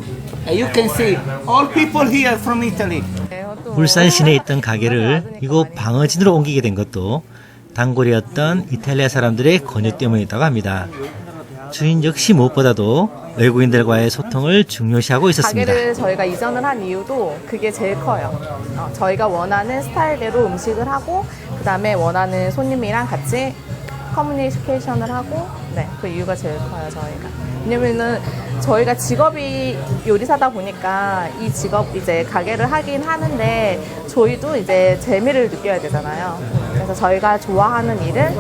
And you can see all people here from Italy.
울산 시내에 있던 가게를 이곳 방어진으로 옮기게 된 것도 단골이었던 이탈리아 사람들의 권유 때문이었다고 합니다. 주인 역시 무엇보다도 외국인들과의 소통을 중요시하고 있었습니다.
가게를 저희가 이전을 한 이유도 그게 제일 커요. 저희가 원하는 스타일대로 음식을 하고 그 다음에 원하는 손님이랑 같이 커뮤니케이션을 하고 네, 그 이유가 제일 커요 저희가. 왜냐면은 저희가 직업이 요리사다 보니까 이 직업 이제 가게를 하긴 하는데 저희도 이제 재미를 느껴야 되잖아요. 그래서 저희가 좋아하는 일을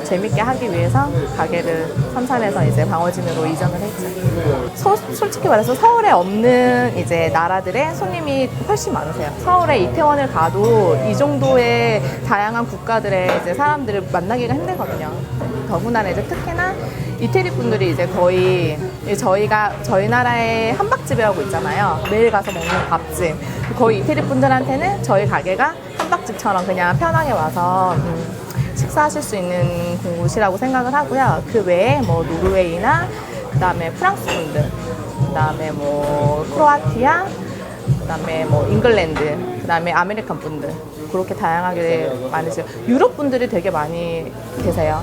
재밌게 하기 위해서 가게를 선산에서 이제 방어진으로 이전을 했죠. 솔직히 말해서 서울에 없는 이제 나라들의 손님이 훨씬 많으세요. 서울에 이태원을 가도 이 정도의 다양한 국가들의 이제 사람들을 만나기가 힘들거든요. 더군다나 이제 특히나 이태리 분들이 이제 거의 저희 나라에 한박집이라고 있잖아요. 매일 가서 먹는 밥집. 거의 이태리 분들한테는 저희 가게가 한박집처럼 그냥 편하게 와서 식사하실 수 있는 곳이라고 생각을 하고요. 그 외에 뭐 노르웨이나 그다음에 프랑스 분들, 그다음에 뭐 크로아티아, 그다음에 뭐 잉글랜드, 그다음에 아메리칸 분들 그렇게 다양하게 많으세요. 유럽 분들이 되게 많이 계세요.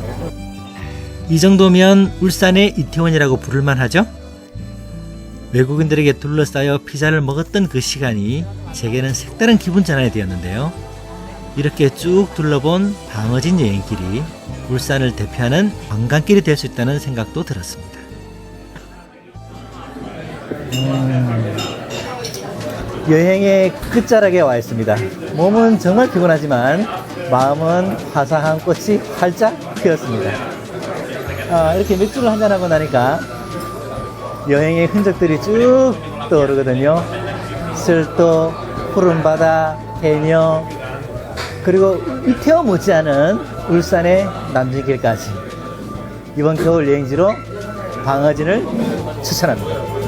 이 정도면 울산의 이태원이라고 부를만 하죠? 외국인들에게 둘러싸여 피자를 먹었던 그 시간이 제게는 색다른 기분 전환이 되었는데요. 이렇게 쭉 둘러본 방어진 여행길이 울산을 대표하는 관광길이 될 수 있다는 생각도 들었습니다.
여행의 끝자락에 와 있습니다. 몸은 정말 피곤하지만 마음은 화사한 꽃이 활짝 피었습니다. 이렇게 맥주를 한잔하고 나니까 여행의 흔적들이 쭉 떠오르거든요. 설도, 푸른 바다, 해녀, 그리고 이태원 못지않은 울산의 남진길까지 이번 겨울 여행지로 방어진을 추천합니다.